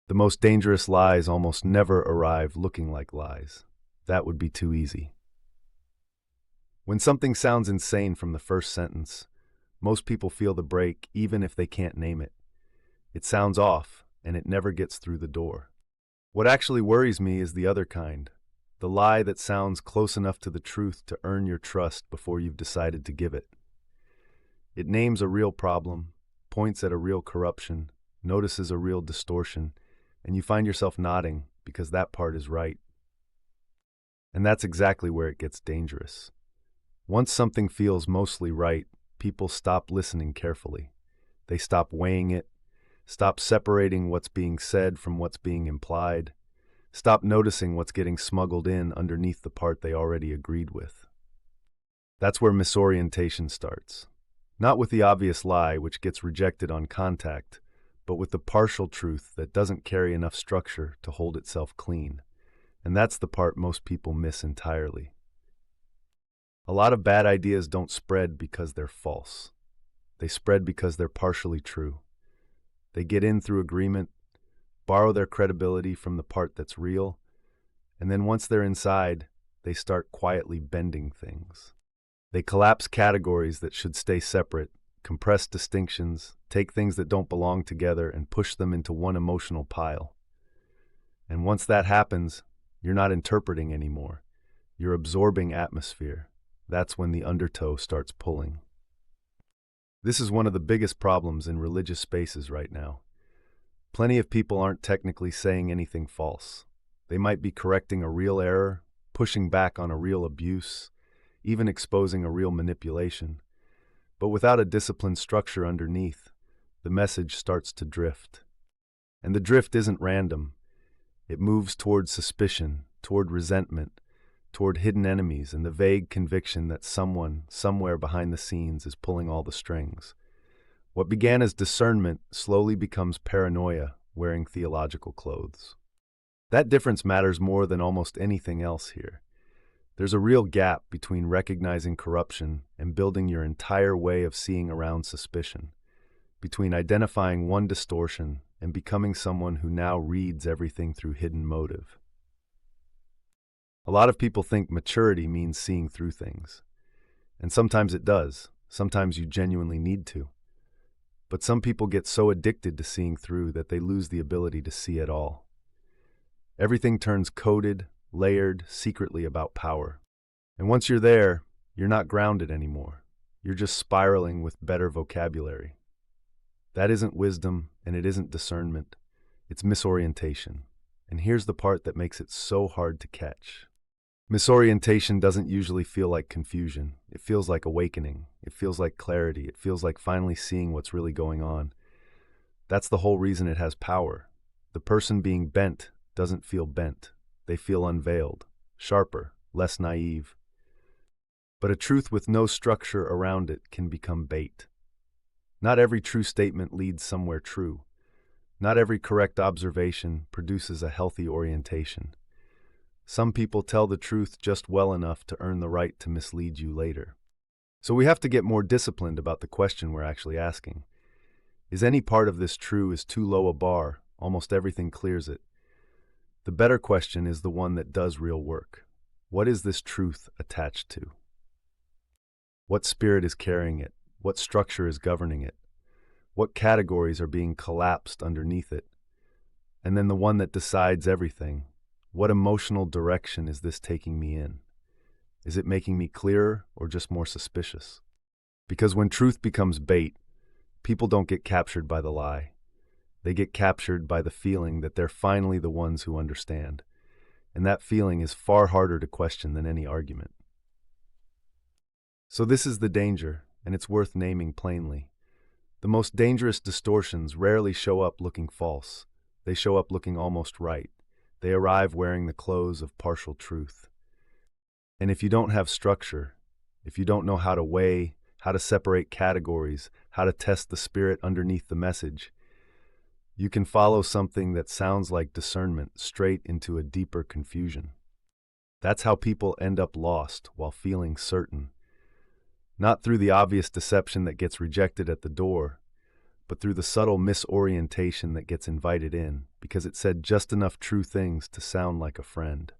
The most dangerous lies almost never arrive looking like lies. That would be too easy. When something sounds insane from the first sentence, most people feel the break even if they can't name it. It sounds off, and it never gets through the door. What actually worries me is the other kind, the lie that sounds close enough to the truth to earn your trust before you've decided to give it. It names a real problem, points at a real corruption, notices a real distortion, and you find yourself nodding because that part is right. And that's exactly where it gets dangerous. Once something feels mostly right, people stop listening carefully. They stop weighing it, stop separating what's being said from what's being implied, stop noticing what's getting smuggled in underneath the part they already agreed with. That's where misorientation starts. Not with the obvious lie, which gets rejected on contact, but with the partial truth that doesn't carry enough structure to hold itself clean. And that's the part most people miss entirely. A lot of bad ideas don't spread because they're false. They spread because they're partially true. They get in through agreement, borrow their credibility from the part that's real, and then once they're inside, they start quietly bending things. They collapse categories that should stay separate, compress distinctions, take things that don't belong together and push them into one emotional pile. And once that happens, you're not interpreting anymore. You're absorbing atmosphere. That's when the undertow starts pulling. This is one of the biggest problems in religious spaces right now. Plenty of people aren't technically saying anything false. They might be correcting a real error, pushing back on a real abuse, even exposing a real manipulation. But without a disciplined structure underneath, the message starts to drift. And the drift isn't random. It moves toward suspicion, toward resentment, toward hidden enemies and the vague conviction that someone, somewhere behind the scenes, is pulling all the strings. What began as discernment slowly becomes paranoia, wearing theological clothes. That difference matters more than almost anything else here. There's a real gap between recognizing corruption and building your entire way of seeing around suspicion, between identifying one distortion and becoming someone who now reads everything through hidden motive. A lot of people think maturity means seeing through things. And sometimes it does. Sometimes you genuinely need to. But some people get so addicted to seeing through that they lose the ability to see at all. Everything turns coded, layered, secretly about power. And once you're there, you're not grounded anymore. You're just spiraling with better vocabulary. That isn't wisdom, and it isn't discernment. It's misorientation. And here's the part that makes it so hard to catch. Misorientation doesn't usually feel like confusion. It feels like awakening. It feels like clarity. It feels like finally seeing what's really going on. That's the whole reason it has power. The person being bent doesn't feel bent. They feel unveiled, sharper, less naive. But a truth with no structure around it can become bait. Not every true statement leads somewhere true. Not every correct observation produces a healthy orientation. Some people tell the truth just well enough to earn the right to mislead you later. So we have to get more disciplined about the question we're actually asking. Is any part of this true? Is too low a bar? Almost everything clears it. The better question is the one that does real work. What is this truth attached to? What spirit is carrying it? What structure is governing it? What categories are being collapsed underneath it? And then the one that decides everything. What emotional direction is this taking me in? Is it making me clearer or just more suspicious? Because when truth becomes bait, people don't get captured by the lie. They get captured by the feeling that they're finally the ones who understand. And that feeling is far harder to question than any argument. So this is the danger, and it's worth naming plainly. The most dangerous distortions rarely show up looking false. They show up looking almost right. They arrive wearing the clothes of partial truth. And if you don't have structure, if you don't know how to weigh, how to separate categories, how to test the spirit underneath the message, you can follow something that sounds like discernment straight into a deeper confusion. That's how people end up lost while feeling certain. Not through the obvious deception that gets rejected at the door, but through the subtle misorientation that gets invited in because it said just enough true things to sound like a friend.